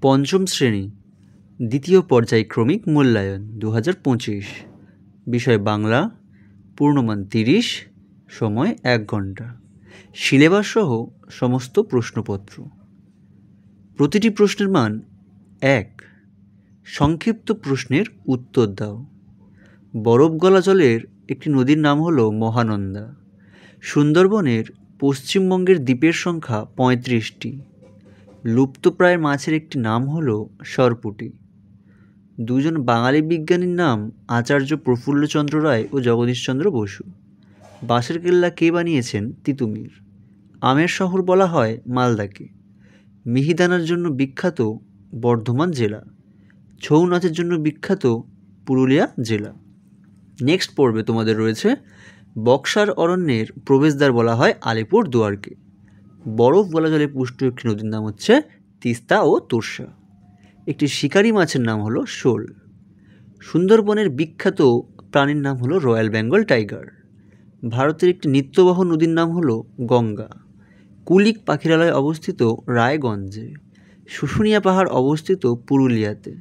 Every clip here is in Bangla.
পঞ্চম শ্রেণী দ্বিতীয় পর্যায়ক্রমিক মূল্যায়ন 2025। বিষয় বাংলা, পূর্ণমান 30, সময় 1 ঘন্টা, সিলেবাস সহ সমস্ত প্রশ্নপত্র। প্রতিটি প্রশ্নের মান 1। সংক্ষিপ্ত প্রশ্নের উত্তর দাও। বরফ গলা জলের একটি নদীর নাম হলো মহানন্দা। সুন্দরবনের পশ্চিমবঙ্গের দ্বীপের সংখ্যা 35টি। লুপ্তপ্রায় মাছের একটি নাম হলো সরপুঁটি। দুজন বাঙালি বিজ্ঞানীর নাম আচার্য প্রফুল্লচন্দ্র রায় ও জগদীশচন্দ্র বসু। বাঁশের কেল্লা কে বানিয়েছেন? তিতুমির। আমের শহর বলা হয় মালদাকে। মিহিদানার জন্য বিখ্যাত বর্ধমান জেলা। ছৌ নাচের জন্য বিখ্যাত পুরুলিয়া জেলা। নেক্সট পর্বে তোমাদের রয়েছে বক্সার অরণ্যের প্রবেশদ্বার বলা হয় আলিপুর দুয়ারকে। বরফ গলা জলে পুষ্ট একটি নদীর নাম হচ্ছে তিস্তা ও তোর্ষা। একটি শিকারি মাছের নাম হলো শোল। সুন্দরবনের বিখ্যাত প্রাণীর নাম হলো রয়্যাল বেঙ্গল টাইগার। ভারতের একটি নিত্যবহ নদীর নাম হলো গঙ্গা। কুলিক পাখিরালয় অবস্থিত রায়গঞ্জে। শুশুনিয়া পাহাড় অবস্থিত পুরুলিয়াতে।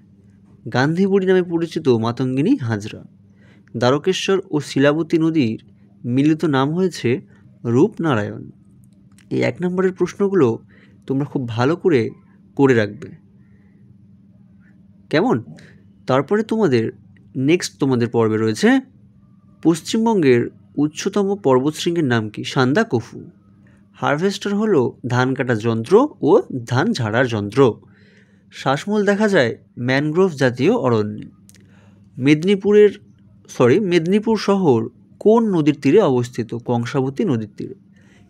গান্ধীবুড়ি নামে পরিচিত মাতঙ্গিনী হাজরা। দ্বারকেশ্বর ও শিলাবতী নদীর মিলিত নাম হয়েছে রূপনারায়ণ। এই 1 নম্বরের প্রশ্নগুলো তোমরা খুব ভালো করে রাখবে, কেমন? তারপরে তোমাদের পর্বে রয়েছে পশ্চিমবঙ্গের উচ্চতম পর্বতশৃঙ্গের নাম কি? সান্দাকফু। হারভেস্টার হলো ধান কাটার যন্ত্র ও ধান ঝাড়ার যন্ত্র। শ্বাসমূল দেখা যায় ম্যানগ্রোভ জাতীয় অরণ্যে। মেদিনীপুর শহর কোন নদীর তীরে অবস্থিত? কংসাবতী নদীর তীরে।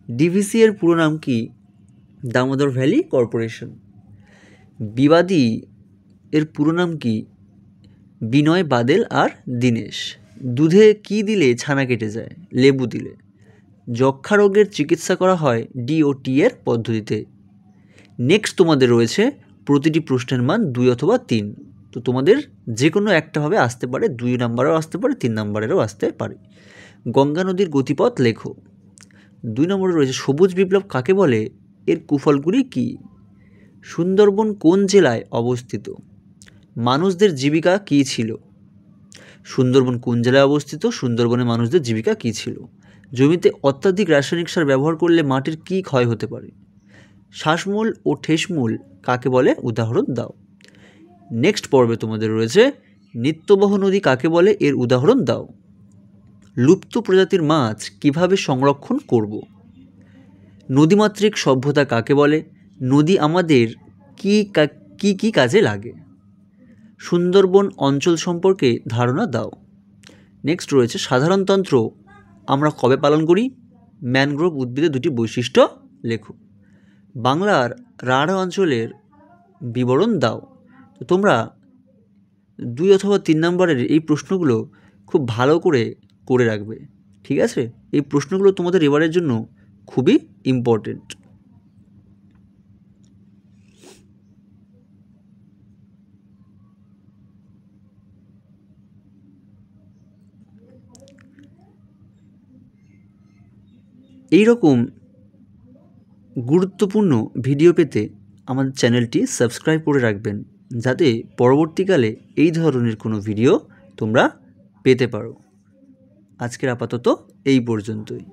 ডিভিসি এর পুরো নাম কি? Damodar Valley Corporation. বিবাদী এর পুরো নাম কি? বিনয়, বাদেল আর দীনেশ। দুধে কি দিলে ছানা কেটে যায়? লেবু দিলে। যক্ষা রোগের চিকিৎসা করা হয় DOT এর পদ্ধতিতে। নেক্সট তোমাদের রয়েছে প্রতিটি প্রশ্নের মান 2 অথবা 3। তো তোমাদের যে কোনো একটা ভাবে আসতে পারে, 2 নম্বরেও আসতে পারে, 3 নম্বরেরও আসতে পারে। গঙ্গা নদীর গতিপথ লেখো। 2 নম্বরে রয়েছে সবুজ বিপ্লব কাকে বলে? এর কুফলগুলি কি? সুন্দরবন কোন জেলায় অবস্থিত? মানুষদের জীবিকা কী ছিল? সুন্দরবন কোন জেলায় অবস্থিত? সুন্দরবনের মানুষদের জীবিকা কী ছিল? জমিতে অত্যাধিক রাসায়নিক সার ব্যবহার করলে মাটির কী ক্ষয় হতে পারে? শ্বাসমূল ও ঠেসমূল কাকে বলে? উদাহরণ দাও। নেক্সট পর্বে তোমাদের রয়েছে নিত্যবহ নদী কাকে বলে? এর উদাহরণ দাও। লুপ্ত প্রজাতির মাছ কিভাবে সংরক্ষণ করব? নদীমাতৃক সভ্যতা কাকে বলে? নদী আমাদের কি কাজে লাগে? সুন্দরবন অঞ্চল সম্পর্কে ধারণা দাও। নেক্সট রয়েছে সাধারণতন্ত্র আমরা কবে পালন করি? ম্যানগ্রোভ উদ্ভিদের 2টি বৈশিষ্ট্য লেখো। বাংলার রাঢ় অঞ্চলের বিবরণ দাও। তো তোমরা 2 অথবা 3 নম্বরের এই প্রশ্নগুলো খুব ভালো করে রাখবে, ঠিক আছে? এই প্রশ্নগুলো তোমাদের এবারের জন্য খুবই ইম্পর্টেন্ট। এই রকম গুরুত্বপূর্ণ ভিডিও পেতে আমাদের চ্যানেলটি সাবস্ক্রাইব করে রাখবেন, যাতে পরবর্তীকালে এই ধরনের কোনো ভিডিও তোমরা পেতে পারো। আজকের আপাতত এই পর্যন্তই।